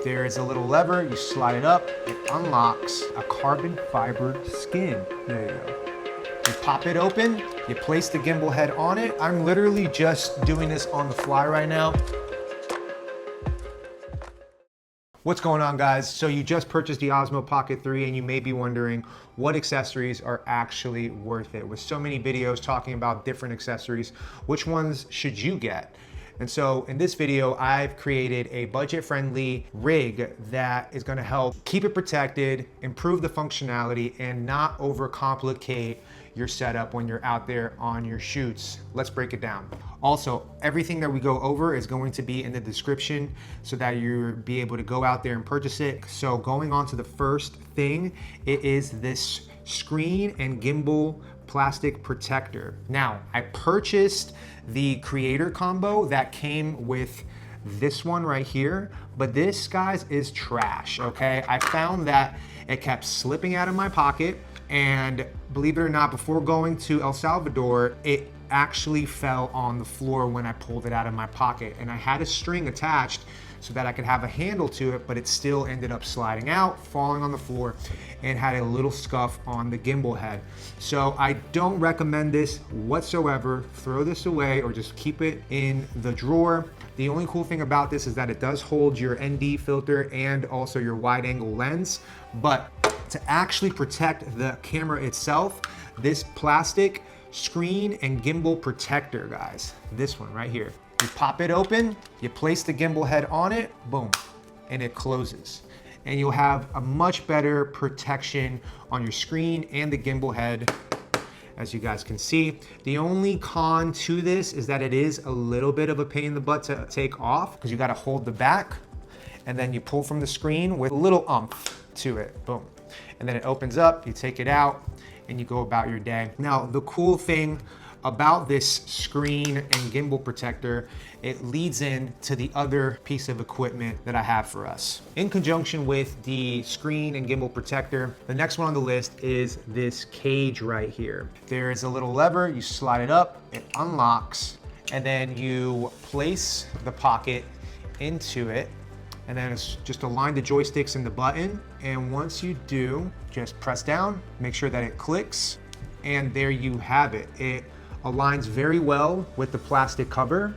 There is a little lever, you slide it up, it unlocks a carbon fiber skin. There you go. You pop it open, you place the gimbal head on it. I'm literally just doing this on the fly right now. What's going on, guys? So you just purchased the Osmo Pocket 3 and you may be wondering what accessories are actually worth it. With so many videos talking about different accessories, which ones should you get? And so in this video, I've created a budget-friendly rig that is gonna help keep it protected, improve the functionality, and not overcomplicate your setup when you're out there on your shoots. Let's break it down. Also, everything that we go over is going to be in the description so that you'll be able to go out there and purchase it. So going on to the first thing, it is this screen and gimbal plastic protector. Now, I purchased the creator combo that came with this one right here, but this, guys, is trash, okay? I found that it kept slipping out of my pocket, and believe it or not, before going to El Salvador, it actually fell on the floor when I pulled it out of my pocket, and I had a string attached so that I could have a handle to it, but it still ended up sliding out, falling on the floor, and had a little scuff on the gimbal head. So I don't recommend this whatsoever. Throw this away or just keep it in the drawer. The only cool thing about this is that it does hold your ND filter and also your wide angle lens, but to actually protect the camera itself, this plastic screen and gimbal protector, guys, this one right here, you pop it open, you place the gimbal head on it, boom, and it closes. And you'll have a much better protection on your screen and the gimbal head, as you guys can see. The only con to this is that it is a little bit of a pain in the butt to take off because you gotta hold the back and then you pull from the screen with a little oomph to it, boom. And then it opens up, you take it out, and you go about your day. Now, the cool thing about this screen and gimbal protector, it leads in to the other piece of equipment that I have for us. In conjunction with the screen and gimbal protector, the next one on the list is this cage right here. There is a little lever, you slide it up, it unlocks, and then you place the Pocket into it, and then it's just align the joysticks and the button. And once you do, just press down, make sure that it clicks, and there you have it. It aligns very well with the plastic cover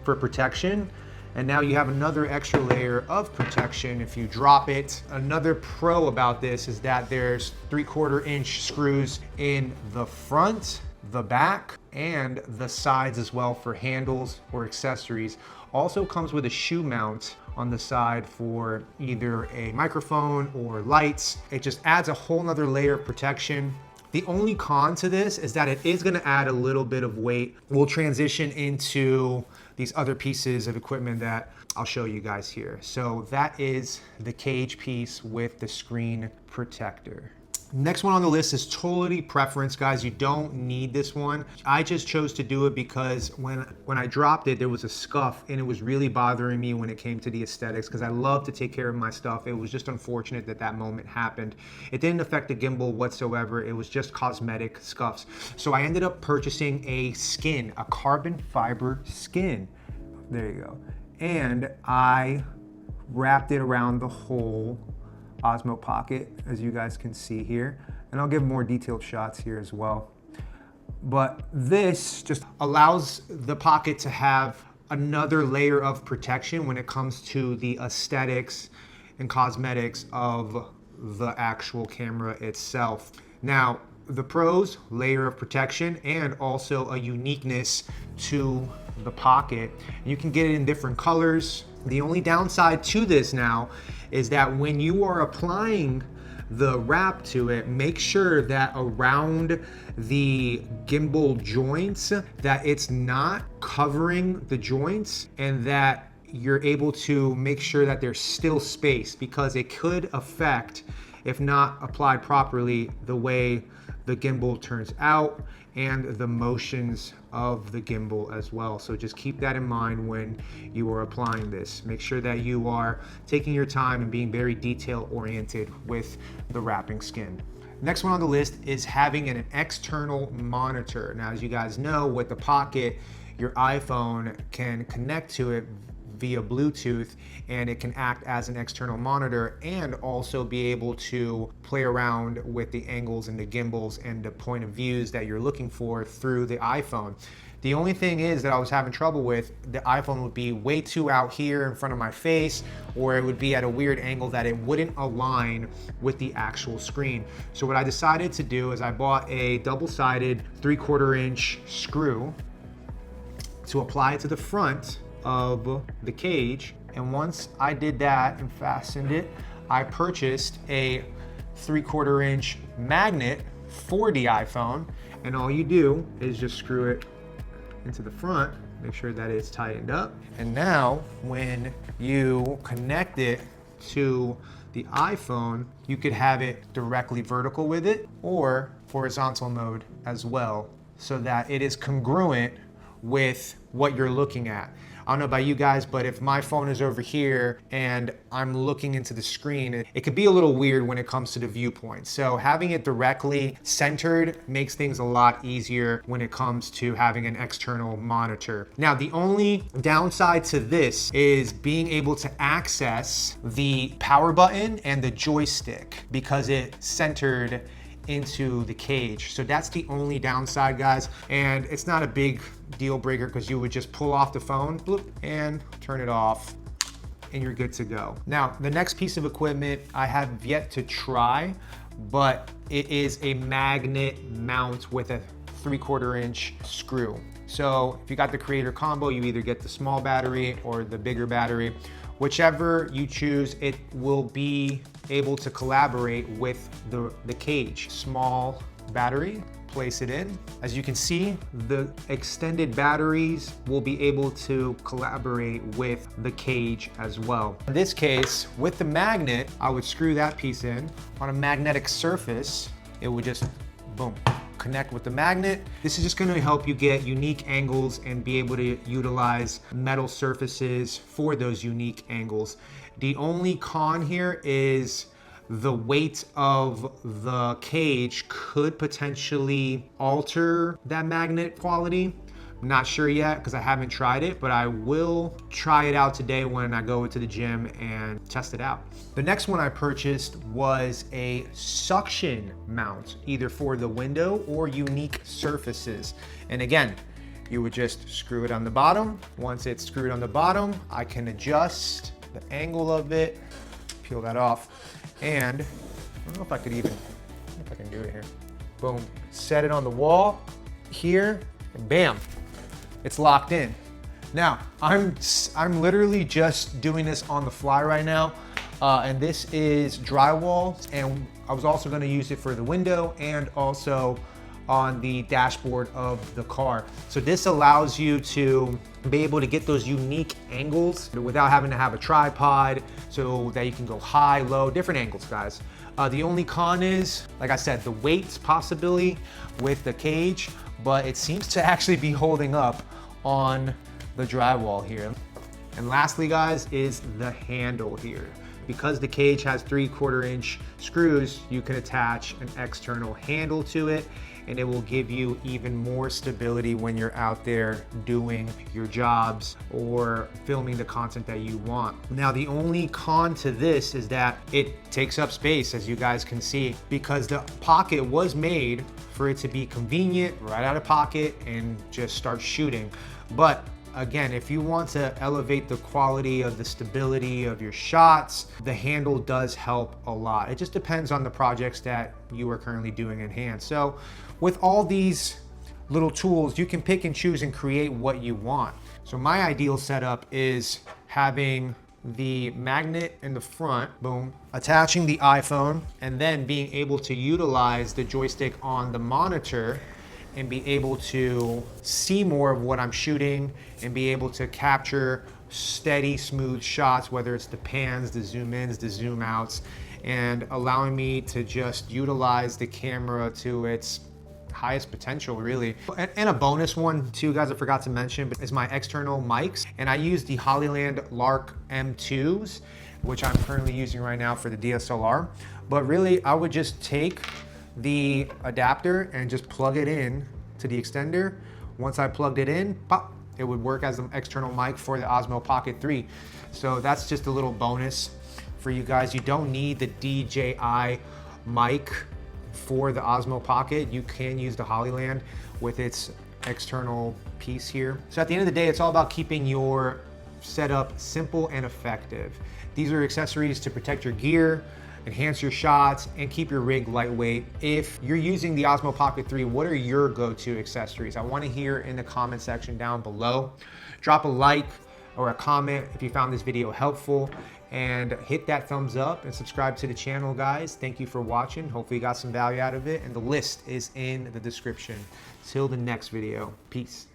for protection. And now you have another extra layer of protection if you drop it. Another pro about this is that there's 3/4 inch screws in the front, the back, and the sides as well for handles or accessories. Also comes with a shoe mount on the side for either a microphone or lights. It just adds a whole nother layer of protection. The only con to this is that it is gonna add a little bit of weight. We'll transition into these other pieces of equipment that I'll show you guys here. So that is the cage piece with the screen protector. Next one on the list is totally preference, guys. You don't need this one. I just chose to do it because when I dropped it, there was a scuff and it was really bothering me when it came to the aesthetics because I love to take care of my stuff. It was just unfortunate that that moment happened. It didn't affect the gimbal whatsoever. It was just cosmetic scuffs. So I ended up purchasing a skin, a carbon fiber skin. There you go. And I wrapped it around the whole Osmo Pocket, as you guys can see here. And I'll give more detailed shots here as well. But this just allows the Pocket to have another layer of protection when it comes to the aesthetics and cosmetics of the actual camera itself. Now, the pros, layer of protection and also a uniqueness to the Pocket. You can get it in different colors. The only downside to this now is that when you are applying the wrap to it, make sure that around the gimbal joints that it's not covering the joints and that you're able to make sure that there's still space, because it could affect, if not applied properly, the way the gimbal turns out and the motions of the gimbal as well. So just keep that in mind when you are applying this. Make sure that you are taking your time and being very detail oriented with the wrapping skin. Next one on the list is having an external monitor. Now, as you guys know, with the Pocket, your iPhone can connect to it via Bluetooth, and it can act as an external monitor and also be able to play around with the angles and the gimbals and the point of views that you're looking for through the iPhone. The only thing is that I was having trouble with, the iPhone would be way too out here in front of my face, or it would be at a weird angle that it wouldn't align with the actual screen. So what I decided to do is I bought a double-sided 3/4 inch screw to apply it to the front of the cage. And once I did that and fastened it, I purchased a 3/4 inch magnet for the iPhone. And all you do is just screw it into the front, make sure that it's tightened up. And now when you connect it to the iPhone, you could have it directly vertical with it or horizontal mode as well, so that it is congruent with what you're looking at. I don't know about you guys, but if my phone is over here and I'm looking into the screen, it could be a little weird when it comes to the viewpoint. So having it directly centered makes things a lot easier when it comes to having an external monitor. Now, the only downside to this is being able to access the power button and the joystick because it's centered into the cage. So that's the only downside, guys. And it's not a big deal breaker because you would just pull off the phone, bloop, and turn it off, and you're good to go. Now, the next piece of equipment I have yet to try, but it is a magnet mount with a 3/4 inch screw. So if you got the creator combo, you either get the small battery or the bigger battery. Whichever you choose, it will be able to collaborate with the cage. Small battery, place it in. As you can see, the extended batteries will be able to collaborate with the cage as well. In this case, with the magnet, I would screw that piece in. On a magnetic surface, it would just, boom, connect with the magnet. This is just going to help you get unique angles and be able to utilize metal surfaces for those unique angles. The only con here is the weight of the cage could potentially alter that magnet quality. I'm not sure yet because I haven't tried it, but I will try it out today when I go to the gym and test it out. The next one I purchased was a suction mount, either for the window or unique surfaces. And again, you would just screw it on the bottom. Once it's screwed on the bottom, I can adjust the angle of it, peel that off, and I don't know if I could even, if I can do it here. Boom, set it on the wall here, and bam, it's locked in. Now, I'm literally just doing this on the fly right now, and this is drywall, and I was also gonna use it for the window and also on the dashboard of the car. So this allows you to be able to get those unique angles without having to have a tripod, so that you can go high, low, different angles, guys. The only con is, like I said, the weight possibility with the cage, but it seems to actually be holding up on the drywall here. And lastly, guys, is the handle here. Because the cage has 3/4 inch screws, you can attach an external handle to it, and it will give you even more stability when you're out there doing your jobs or filming the content that you want. Now, the only con to this is that it takes up space, as you guys can see, because the Pocket was made for it to be convenient, right out of pocket, and just start shooting. But again, if you want to elevate the quality of the stability of your shots, the handle does help a lot. It just depends on the projects that you are currently doing in hand. So with all these little tools, you can pick and choose and create what you want. So my ideal setup is having the magnet in the front, boom, attaching the iPhone, and then being able to utilize the joystick on the monitor and be able to see more of what I'm shooting and be able to capture steady, smooth shots, whether it's the pans, the zoom ins, the zoom outs, and allowing me to just utilize the camera to its highest potential, really. And a bonus one too, guys, I forgot to mention, but is my external mics. And I use the Hollyland Lark M2s, which I'm currently using right now for the DSLR. But really, I would just take the adapter and just plug it in to the extender. Once I plugged it in, pop, it would work as an external mic for the Osmo Pocket 3. So that's just a little bonus for you guys. You don't need the DJI mic for the Osmo Pocket. You can use the Hollyland with its external piece here. So at the end of the day, it's all about keeping your setup simple and effective. These are accessories to protect your gear, enhance your shots, and keep your rig lightweight. If you're using the Osmo Pocket 3, what are your go-to accessories? I want to hear in the comment section down below. Drop a like or a comment if you found this video helpful, and hit that thumbs up and subscribe to the channel, guys. Thank you for watching. Hopefully you got some value out of it, and the list is in the description. Till the next video, peace.